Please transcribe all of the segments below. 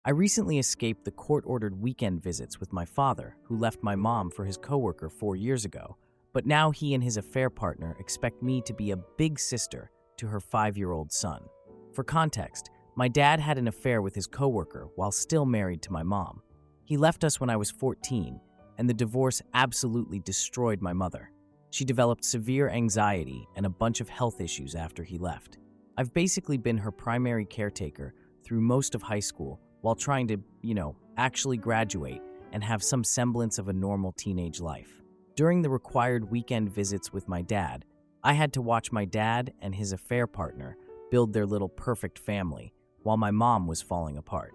I recently escaped the court-ordered weekend visits with my father, who left my mom for his coworker 4 years ago, but now he and his affair partner expect me to be a big sister to her 5-year-old son. For context, my dad had an affair with his coworker while still married to my mom. He left us when I was 14, and the divorce absolutely destroyed my mother. She developed severe anxiety and a bunch of health issues after he left. I've basically been her primary caretaker through most of high school while trying to, actually graduate and have some semblance of a normal teenage life. During the required weekend visits with my dad, I had to watch my dad and his affair partner build their little perfect family while my mom was falling apart.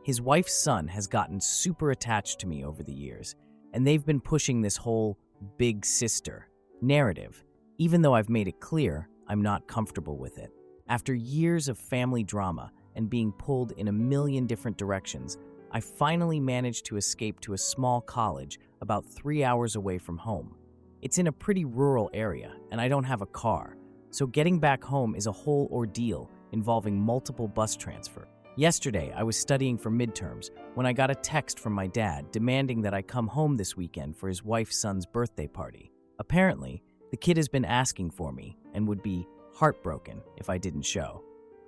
His wife's son has gotten super attached to me over the years, and they've been pushing this whole big sister narrative, even though I've made it clear I'm not comfortable with it. After years of family drama and being pulled in a million different directions, I finally managed to escape to a small college about 3 hours away from home. It's in a pretty rural area, and I don't have a car, so getting back home is a whole ordeal involving multiple bus transfers. Yesterday, I was studying for midterms when I got a text from my dad demanding that I come home this weekend for his wife's son's birthday party. Apparently, the kid has been asking for me and would be heartbroken if I didn't show.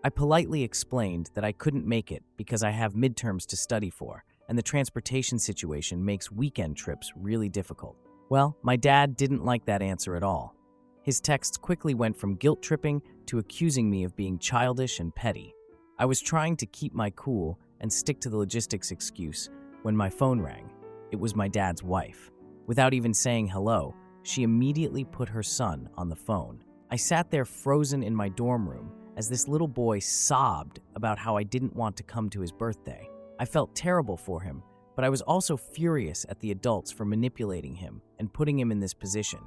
I politely explained that I couldn't make it because I have midterms to study for, and the transportation situation makes weekend trips really difficult. Well, my dad didn't like that answer at all. His texts quickly went from guilt-tripping to accusing me of being childish and petty. I was trying to keep my cool and stick to the logistics excuse when my phone rang. It was my dad's wife. Without even saying hello, she immediately put her son on the phone. I sat there frozen in my dorm room as this little boy sobbed about how I didn't want to come to his birthday. I felt terrible for him, but I was also furious at the adults for manipulating him and putting him in this position.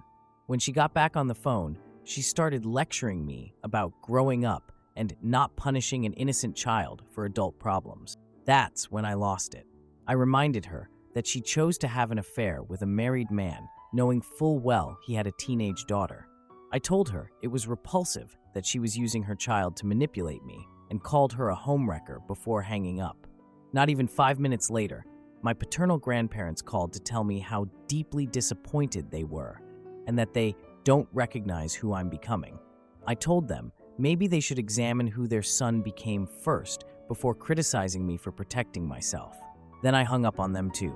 When she got back on the phone, she started lecturing me about growing up and not punishing an innocent child for adult problems. That's when I lost it. I reminded her that she chose to have an affair with a married man, knowing full well he had a teenage daughter. I told her it was repulsive that she was using her child to manipulate me and called her a homewrecker before hanging up. Not even 5 minutes later, my paternal grandparents called to tell me how deeply disappointed they were and that they don't recognize who I'm becoming. I told them maybe they should examine who their son became first before criticizing me for protecting myself. Then I hung up on them too.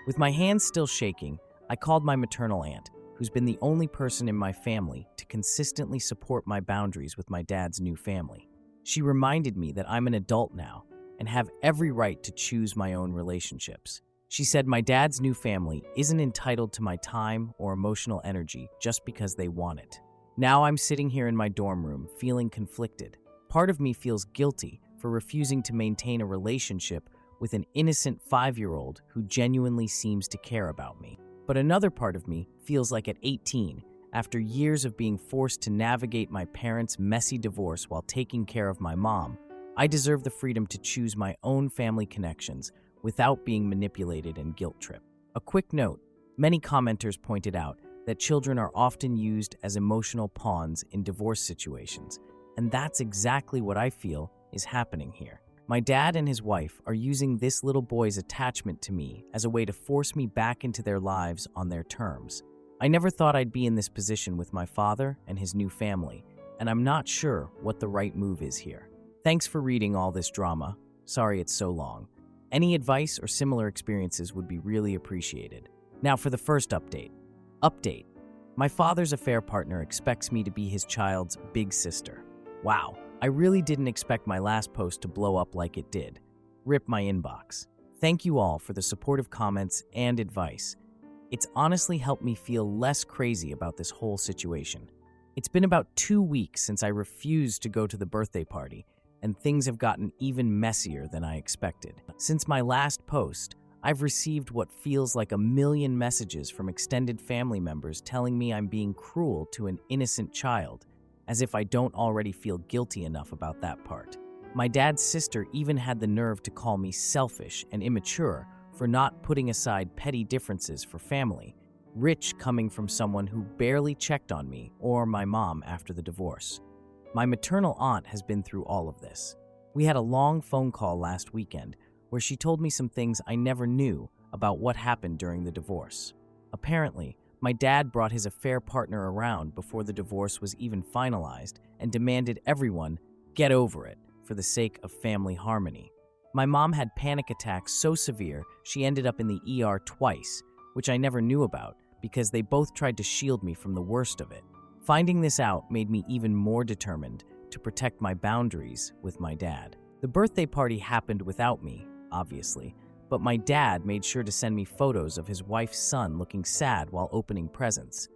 With my hands still shaking, I called my maternal aunt, who's been the only person in my family to consistently support my boundaries with my dad's new family. She reminded me that I'm an adult now and have every right to choose my own relationships. She said my dad's new family isn't entitled to my time or emotional energy just because they want it. Now I'm sitting here in my dorm room feeling conflicted. Part of me feels guilty for refusing to maintain a relationship with an innocent 5-year-old who genuinely seems to care about me. But another part of me feels like at 18, after years of being forced to navigate my parents' messy divorce while taking care of my mom, I deserve the freedom to choose my own family connections without being manipulated and guilt-tripped. A quick note, many commenters pointed out that children are often used as emotional pawns in divorce situations, and that's exactly what I feel is happening here. My dad and his wife are using this little boy's attachment to me as a way to force me back into their lives on their terms. I never thought I'd be in this position with my father and his new family, and I'm not sure what the right move is here. Thanks for reading all this drama. Sorry it's so long. Any advice or similar experiences would be really appreciated. Now for the first update. Update. My father's affair partner expects me to be his child's big sister. Wow. I really didn't expect my last post to blow up like it did. Rip my inbox. Thank you all for the supportive comments and advice. It's honestly helped me feel less crazy about this whole situation. It's been about 2 weeks since I refused to go to the birthday party, and things have gotten even messier than I expected. Since my last post, I've received what feels like a million messages from extended family members telling me I'm being cruel to an innocent child, as if I don't already feel guilty enough about that part. My dad's sister even had the nerve to call me selfish and immature for not putting aside petty differences for family, rich coming from someone who barely checked on me or my mom after the divorce. My maternal aunt has been through all of this. We had a long phone call last weekend where she told me some things I never knew about what happened during the divorce. Apparently, my dad brought his affair partner around before the divorce was even finalized and demanded everyone get over it for the sake of family harmony. My mom had panic attacks so severe she ended up in the ER twice, which I never knew about because they both tried to shield me from the worst of it. Finding this out made me even more determined to protect my boundaries with my dad. The birthday party happened without me, obviously, but my dad made sure to send me photos of his wife's son looking sad while opening presents.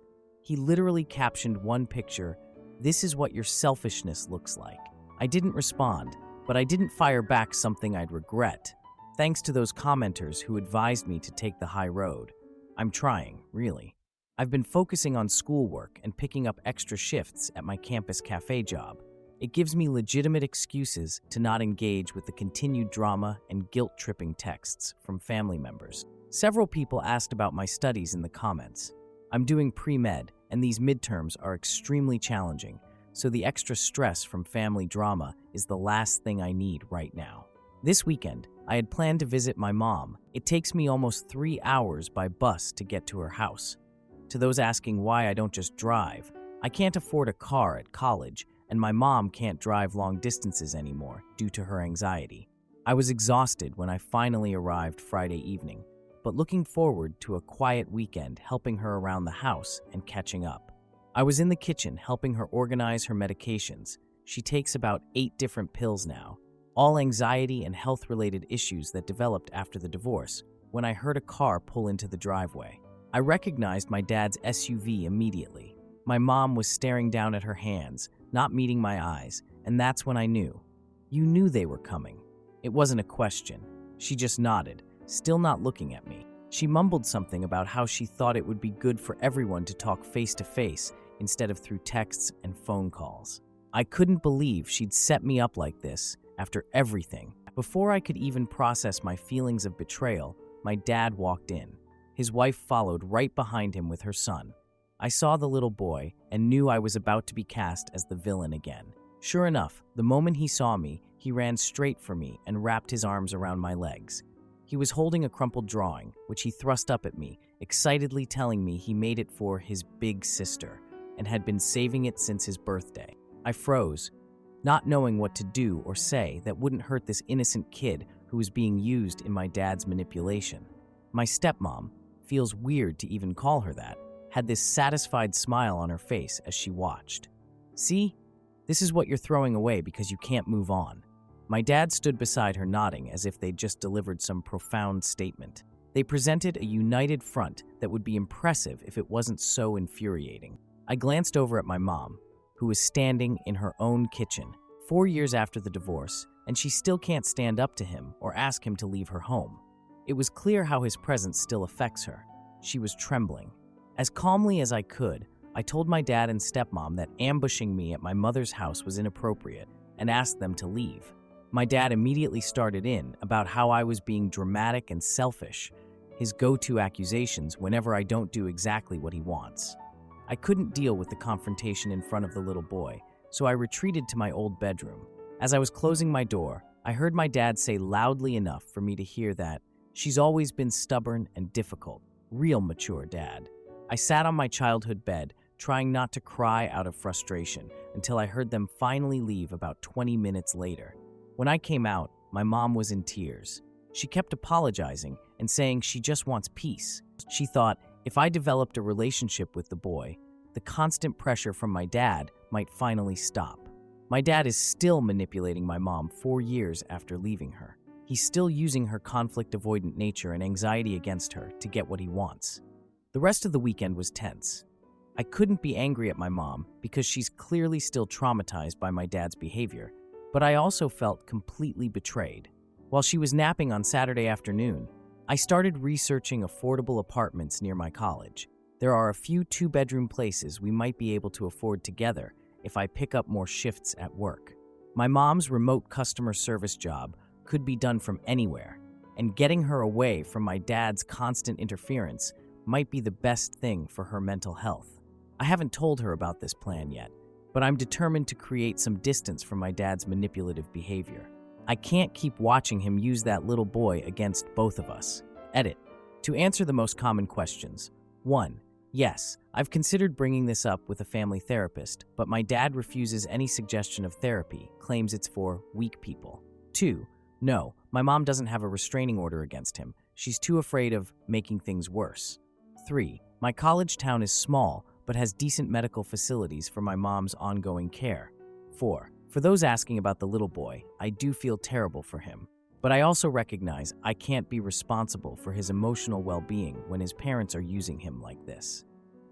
He literally captioned one picture, "This is what your selfishness looks like." I didn't respond, but I didn't fire back something I'd regret, thanks to those commenters who advised me to take the high road. I'm trying, really. I've been focusing on schoolwork and picking up extra shifts at my campus cafe job. It gives me legitimate excuses to not engage with the continued drama and guilt-tripping texts from family members. Several people asked about my studies in the comments. I'm doing pre-med, and these midterms are extremely challenging, so the extra stress from family drama is the last thing I need right now. This weekend, I had planned to visit my mom. It takes me almost 3 hours by bus to get to her house. To those asking why I don't just drive, I can't afford a car at college, and my mom can't drive long distances anymore due to her anxiety. I was exhausted when I finally arrived Friday evening, but looking forward to a quiet weekend helping her around the house and catching up. I was in the kitchen helping her organize her medications. She takes about 8 different pills now, all anxiety and health-related issues that developed after the divorce, when I heard a car pull into the driveway. I recognized my dad's SUV immediately. My mom was staring down at her hands, not meeting my eyes, and that's when I knew. You knew they were coming. It wasn't a question. She just nodded, still not looking at me. She mumbled something about how she thought it would be good for everyone to talk face-to-face instead of through texts and phone calls. I couldn't believe she'd set me up like this after everything. Before I could even process my feelings of betrayal, my dad walked in. His wife followed right behind him with her son. I saw the little boy and knew I was about to be cast as the villain again. Sure enough, the moment he saw me, he ran straight for me and wrapped his arms around my legs. He was holding a crumpled drawing, which he thrust up at me, excitedly telling me he made it for his big sister and had been saving it since his birthday. I froze, not knowing what to do or say that wouldn't hurt this innocent kid who was being used in my dad's manipulation. My stepmom, feels weird to even call her that, had this satisfied smile on her face as she watched. See? This is what you're throwing away because you can't move on. My dad stood beside her nodding as if they'd just delivered some profound statement. They presented a united front that would be impressive if it wasn't so infuriating. I glanced over at my mom, who was standing in her own kitchen, 4 years after the divorce, and she still can't stand up to him or ask him to leave her home. It was clear how his presence still affects her. She was trembling. As calmly as I could, I told my dad and stepmom that ambushing me at my mother's house was inappropriate and asked them to leave. My dad immediately started in about how I was being dramatic and selfish, his go-to accusations whenever I don't do exactly what he wants. I couldn't deal with the confrontation in front of the little boy, so I retreated to my old bedroom. As I was closing my door, I heard my dad say loudly enough for me to hear that, "She's always been stubborn and difficult. Real mature, Dad." I sat on my childhood bed, trying not to cry out of frustration, until I heard them finally leave about 20 minutes later. When I came out, my mom was in tears. She kept apologizing and saying she just wants peace. She thought if I developed a relationship with the boy, the constant pressure from my dad might finally stop. My dad is still manipulating my mom 4 years after leaving her. He's still using her conflict-avoidant nature and anxiety against her to get what he wants. The rest of the weekend was tense. I couldn't be angry at my mom because she's clearly still traumatized by my dad's behavior, but I also felt completely betrayed. While she was napping on Saturday afternoon, I started researching affordable apartments near my college. There are a few 2-bedroom places we might be able to afford together if I pick up more shifts at work. My mom's remote customer service job could be done from anywhere, and getting her away from my dad's constant interference might be the best thing for her mental health. I haven't told her about this plan yet, but I'm determined to create some distance from my dad's manipulative behavior. I can't keep watching him use that little boy against both of us. Edit. To answer the most common questions. 1. Yes, I've considered bringing this up with a family therapist, but my dad refuses any suggestion of therapy, claims it's for weak people. 2. No, my mom doesn't have a restraining order against him. She's too afraid of making things worse. 3. My college town is small, but has decent medical facilities for my mom's ongoing care. 4. For those asking about the little boy, I do feel terrible for him. But I also recognize I can't be responsible for his emotional well-being when his parents are using him like this.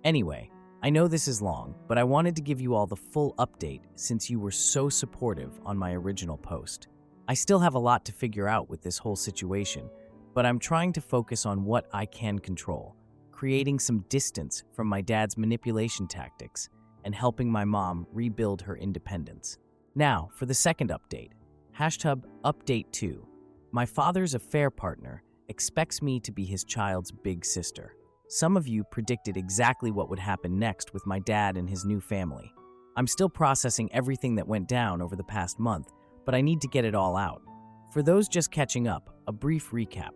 Anyway, I know this is long, but I wanted to give you all the full update since you were so supportive on my original post. I still have a lot to figure out with this whole situation, but I'm trying to focus on what I can control, creating some distance from my dad's manipulation tactics and helping my mom rebuild her independence. Now, for the second update. Hashtag Update 2. My father's affair partner expects me to be his child's big sister. Some of you predicted exactly what would happen next with my dad and his new family. I'm still processing everything that went down over the past month, but I need to get it all out. For those just catching up, a brief recap.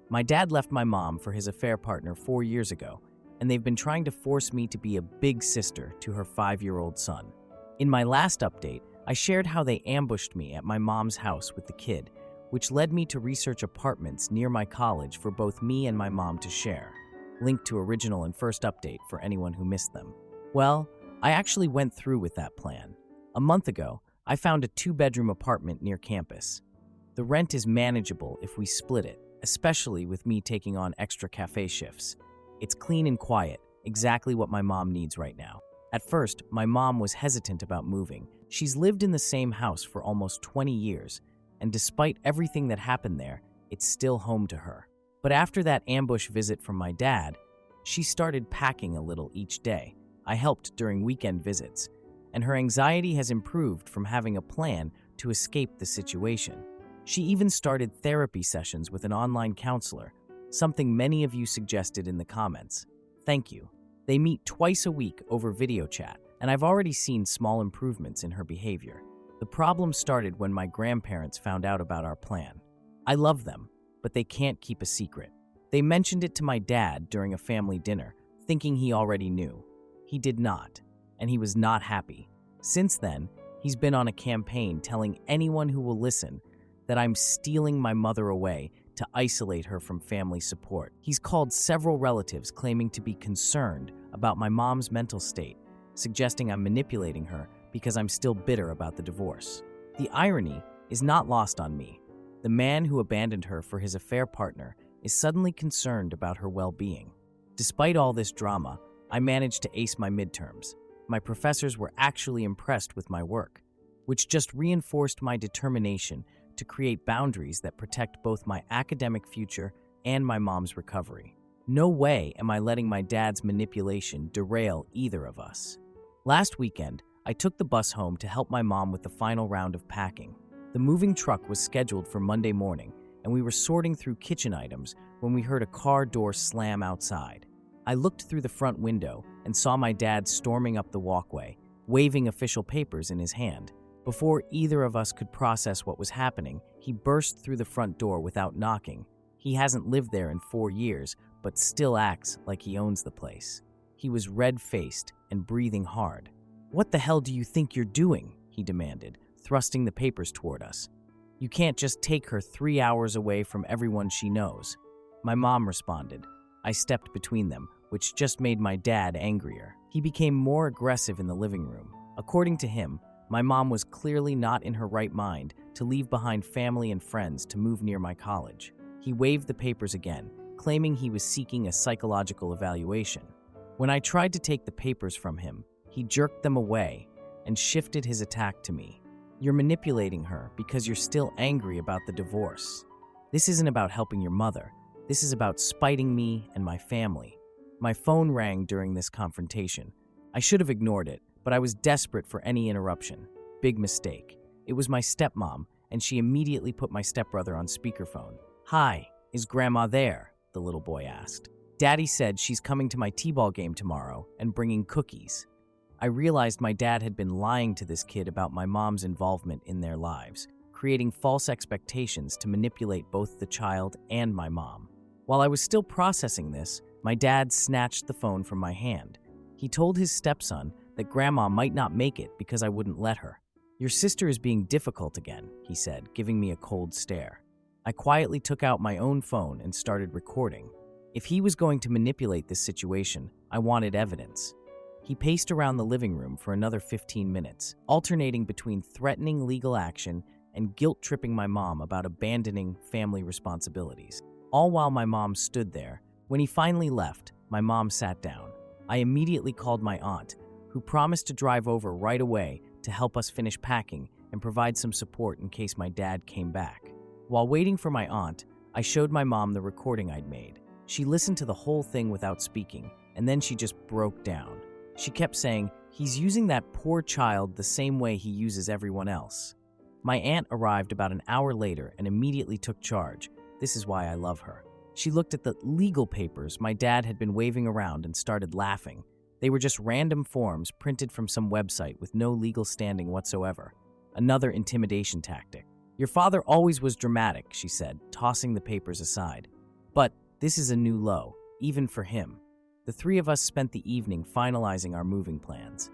My dad left my mom for his affair partner 4 years ago, and they've been trying to force me to be a big sister to her 5-year-old son. In my last update, I shared how they ambushed me at my mom's house with the kid, which led me to research apartments near my college for both me and my mom to share. Link to original and first update for anyone who missed them. Well, I actually went through with that plan. A month ago, I found a 2-bedroom apartment near campus. The rent is manageable if we split it, especially with me taking on extra cafe shifts. It's clean and quiet, exactly what my mom needs right now. At first, my mom was hesitant about moving. She's lived in the same house for almost 20 years, and despite everything that happened there, it's still home to her. But after that ambush visit from my dad, she started packing a little each day. I helped during weekend visits, and her anxiety has improved from having a plan to escape the situation. She even started therapy sessions with an online counselor, something many of you suggested in the comments. Thank you. They meet twice a week over video chat, and I've already seen small improvements in her behavior. The problem started when my grandparents found out about our plan. I love them, but they can't keep a secret. They mentioned it to my dad during a family dinner, thinking he already knew. He did not, and he was not happy. Since then, he's been on a campaign telling anyone who will listen that I'm stealing my mother away to isolate her from family support. He's called several relatives claiming to be concerned about my mom's mental state, suggesting I'm manipulating her because I'm still bitter about the divorce. The irony is not lost on me. The man who abandoned her for his affair partner is suddenly concerned about her well-being. Despite all this drama, I managed to ace my midterms. My professors were actually impressed with my work, which just reinforced my determination to create boundaries that protect both my academic future and my mom's recovery. No way am I letting my dad's manipulation derail either of us. Last weekend, I took the bus home to help my mom with the final round of packing. The moving truck was scheduled for Monday morning, and we were sorting through kitchen items when we heard a car door slam outside. I looked through the front window and saw my dad storming up the walkway, waving official papers in his hand. Before either of us could process what was happening, he burst through the front door without knocking. He hasn't lived there in 4 years, but still acts like he owns the place. He was red-faced and breathing hard. "What the hell do you think you're doing?" he demanded, thrusting the papers toward us. "You can't just take her 3 hours away from everyone she knows." My mom responded. I stepped between them, which just made my dad angrier. He became more aggressive in the living room. According to him, my mom was clearly not in her right mind to leave behind family and friends to move near my college. He waved the papers again, claiming he was seeking a psychological evaluation. When I tried to take the papers from him, he jerked them away and shifted his attack to me. "You're manipulating her because you're still angry about the divorce. This isn't about helping your mother. This is about spiting me and my family." My phone rang during this confrontation. I should have ignored it, but I was desperate for any interruption. Big mistake. It was my stepmom, and she immediately put my stepbrother on speakerphone. "Hi, is Grandma there?" the little boy asked. "Daddy said she's coming to my t-ball game tomorrow and bringing cookies." I realized my dad had been lying to this kid about my mom's involvement in their lives, creating false expectations to manipulate both the child and my mom. While I was still processing this, my dad snatched the phone from my hand. He told his stepson that Grandma might not make it because I wouldn't let her. "Your sister is being difficult again," he said, giving me a cold stare. I quietly took out my own phone and started recording. If he was going to manipulate this situation, I wanted evidence. He paced around the living room for another 15 minutes, alternating between threatening legal action and guilt-tripping my mom about abandoning family responsibilities. All while my mom stood there. When he finally left, my mom sat down. I immediately called my aunt, who promised to drive over right away to help us finish packing and provide some support in case my dad came back. While waiting for my aunt, I showed my mom the recording I'd made. She listened to the whole thing without speaking, and then she just broke down. She kept saying, "He's using that poor child the same way he uses everyone else." My aunt arrived about an hour later and immediately took charge. This is why I love her. She looked at the legal papers my dad had been waving around and started laughing. They were just random forms printed from some website with no legal standing whatsoever. Another intimidation tactic. "Your father always was dramatic," she said, tossing the papers aside. "But this is a new low, even for him." The three of us spent the evening finalizing our moving plans.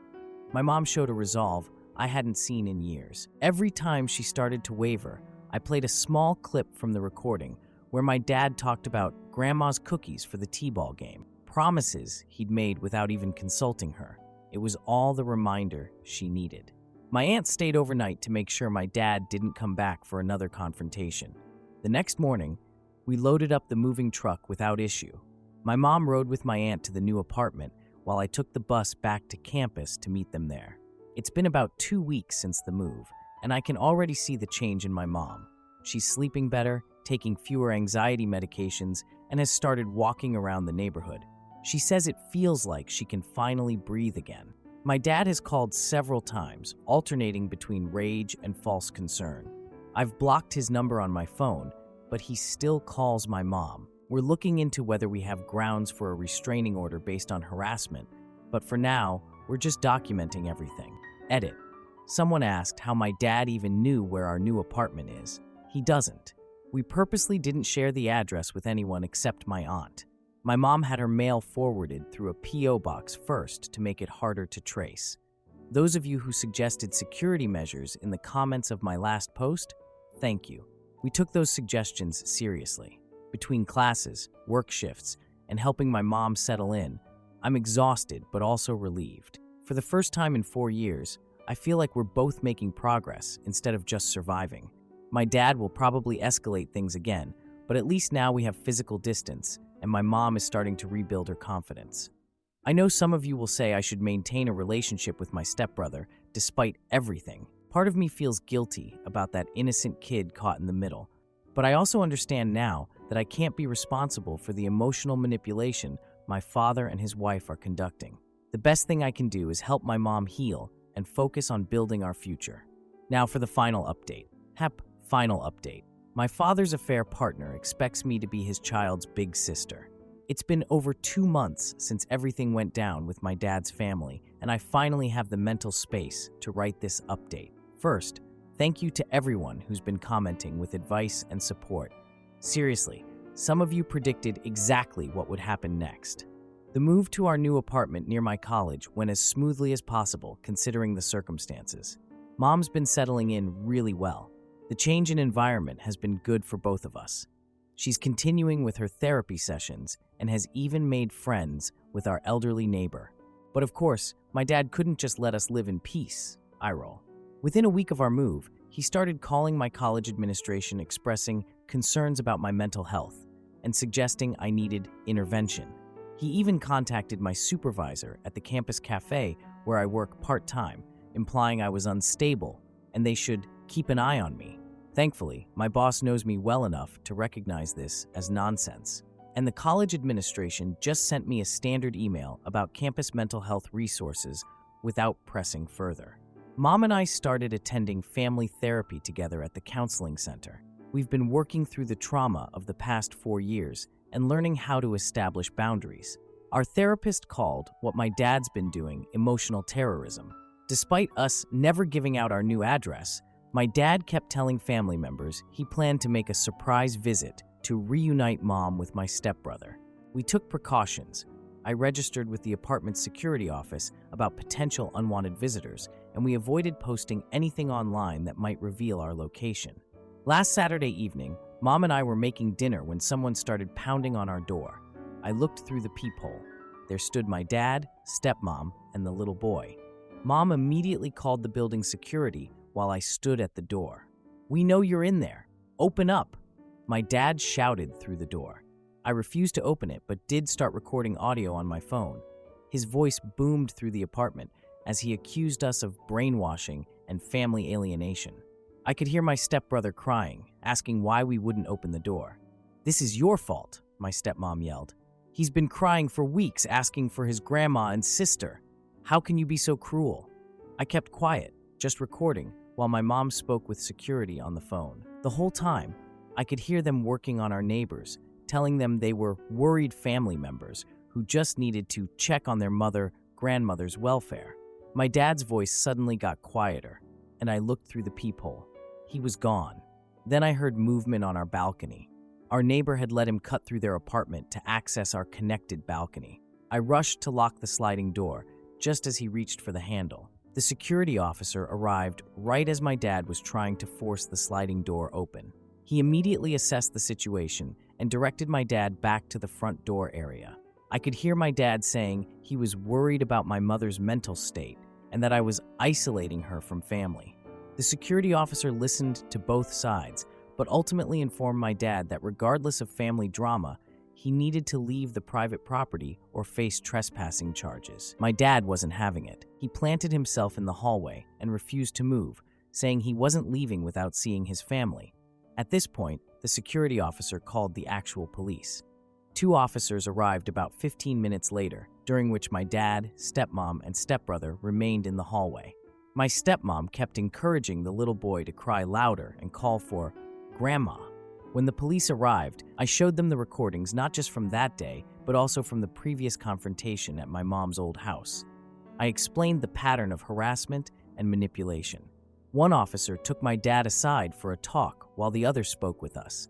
My mom showed a resolve I hadn't seen in years. Every time she started to waver, I played a small clip from the recording where my dad talked about Grandma's cookies for the t-ball game, promises he'd made without even consulting her. It was all the reminder she needed. My aunt stayed overnight to make sure my dad didn't come back for another confrontation. The next morning, we loaded up the moving truck without issue. My mom rode with my aunt to the new apartment while I took the bus back to campus to meet them there. It's been about 2 weeks since the move, and I can already see the change in my mom. She's sleeping better, taking fewer anxiety medications, and has started walking around the neighborhood. She says it feels like she can finally breathe again. My dad has called several times, alternating between rage and false concern. I've blocked his number on my phone, but he still calls my mom. We're looking into whether we have grounds for a restraining order based on harassment, but for now, we're just documenting everything. Edit. Someone asked how my dad even knew where our new apartment is. He doesn't. We purposely didn't share the address with anyone except my aunt. My mom had her mail forwarded through a P.O. box first to make it harder to trace. Those of you who suggested security measures in the comments of my last post, thank you. We took those suggestions seriously. Between classes, work shifts, and helping my mom settle in, I'm exhausted but also relieved. For the first time in 4 years, I feel like we're both making progress instead of just surviving. My dad will probably escalate things again, but at least now we have physical distance, and my mom is starting to rebuild her confidence. I know some of you will say I should maintain a relationship with my stepbrother despite everything. Part of me feels guilty about that innocent kid caught in the middle, but I also understand now that I can't be responsible for the emotional manipulation my father and his wife are conducting. The best thing I can do is help my mom heal and focus on building our future. Now for the final update. Final update. My father's affair partner expects me to be his child's big sister. It's been over 2 months since everything went down with my dad's family, and I finally have the mental space to write this update. First, thank you to everyone who's been commenting with advice and support. Seriously, some of you predicted exactly what would happen next. The move to our new apartment near my college went as smoothly as possible considering the circumstances. Mom's been settling in really well. The change in environment has been good for both of us. She's continuing with her therapy sessions and has even made friends with our elderly neighbor. But of course, my dad couldn't just let us live in peace. I roll. Within a week of our move, he started calling my college administration expressing concerns about my mental health and suggesting I needed intervention. He even contacted my supervisor at the campus cafe where I work part-time, implying I was unstable and they should keep an eye on me. Thankfully, my boss knows me well enough to recognize this as nonsense, and the college administration just sent me a standard email about campus mental health resources without pressing further. Mom and I started attending family therapy together at the counseling center. We've been working through the trauma of the past 4 years and learning how to establish boundaries. Our therapist called what my dad's been doing emotional terrorism. Despite us never giving out our new address, My dad kept telling family members he planned to make a surprise visit to reunite Mom with my stepbrother. We took precautions. I registered with the apartment's security office about potential unwanted visitors, and we avoided posting anything online that might reveal our location. Last Saturday evening, Mom and I were making dinner when someone started pounding on our door. I looked through the peephole. There stood my dad, stepmom, and the little boy. Mom immediately called the building security while I stood at the door. "We know you're in there. Open up!" My dad shouted through the door. I refused to open it, but did start recording audio on my phone. His voice boomed through the apartment as he accused us of brainwashing and family alienation. I could hear my stepbrother crying, asking why we wouldn't open the door. "This is your fault," my stepmom yelled. "He's been crying for weeks asking for his grandma and sister. How can you be so cruel?" I kept quiet, just recording, while my mom spoke with security on the phone. The whole time, I could hear them working on our neighbors, telling them they were worried family members who just needed to check on their grandmother's welfare. My dad's voice suddenly got quieter, and I looked through the peephole. He was gone. Then I heard movement on our balcony. Our neighbor had let him cut through their apartment to access our connected balcony. I rushed to lock the sliding door, just as he reached for the handle. The security officer arrived right as my dad was trying to force the sliding door open. He immediately assessed the situation and directed my dad back to the front door area. I could hear my dad saying he was worried about my mother's mental state and that I was isolating her from family. The security officer listened to both sides, but ultimately informed my dad that regardless of family drama, he needed to leave the private property or face trespassing charges. My dad wasn't having it. He planted himself in the hallway and refused to move, saying he wasn't leaving without seeing his family. At this point, the security officer called the actual police. 2 officers arrived about 15 minutes later, during which my dad, stepmom, and stepbrother remained in the hallway. My stepmom kept encouraging the little boy to cry louder and call for "Grandma." When the police arrived, I showed them the recordings not just from that day, but also from the previous confrontation at my mom's old house. I explained the pattern of harassment and manipulation. One officer took my dad aside for a talk while the other spoke with us.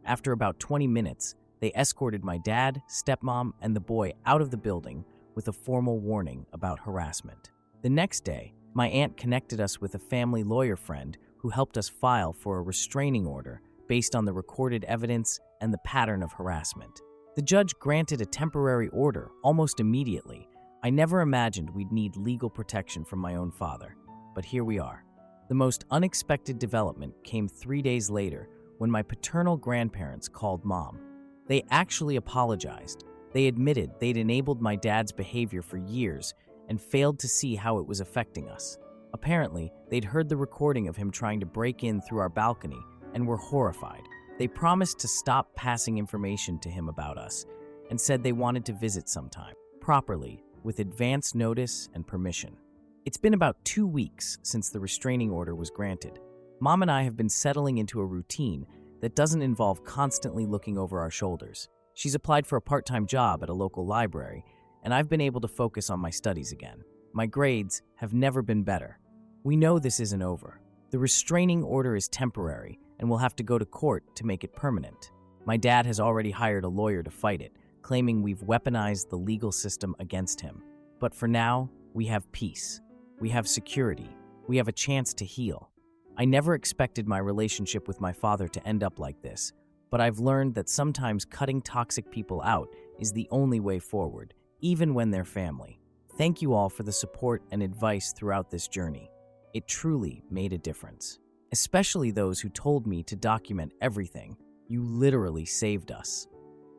After about 20 minutes, they escorted my dad, stepmom, and the boy out of the building with a formal warning about harassment. The next day, my aunt connected us with a family lawyer friend who helped us file for a restraining order based on the recorded evidence and the pattern of harassment. The judge granted a temporary order almost immediately. I never imagined we'd need legal protection from my own father, but here we are. The most unexpected development came 3 days later when my paternal grandparents called Mom. They actually apologized. They admitted they'd enabled my dad's behavior for years and failed to see how it was affecting us. Apparently, they'd heard the recording of him trying to break in through our balcony and were horrified. They promised to stop passing information to him about us and said they wanted to visit sometime, properly, with advance notice and permission. It's been about 2 weeks since the restraining order was granted. Mom and I have been settling into a routine that doesn't involve constantly looking over our shoulders. She's applied for a part-time job at a local library, and I've been able to focus on my studies again. My grades have never been better. We know this isn't over. The restraining order is temporary, and we'll have to go to court to make it permanent. My dad has already hired a lawyer to fight it, claiming we've weaponized the legal system against him. But for now, we have peace. We have security. We have a chance to heal. I never expected my relationship with my father to end up like this, but I've learned that sometimes cutting toxic people out is the only way forward, even when they're family. Thank you all for the support and advice throughout this journey. It truly made a difference. Especially those who told me to document everything. You literally saved us.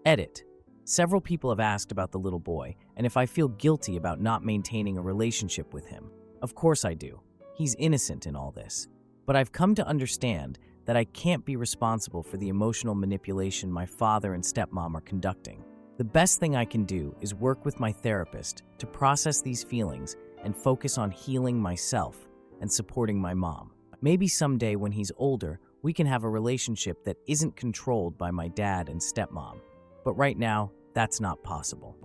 Edit. Several people have asked about the little boy and if I feel guilty about not maintaining a relationship with him. Of course I do. He's innocent in all this. But I've come to understand that I can't be responsible for the emotional manipulation my father and stepmom are conducting. The best thing I can do is work with my therapist to process these feelings and focus on healing myself and supporting my mom. Maybe someday when he's older, we can have a relationship that isn't controlled by my dad and stepmom. But right now, that's not possible.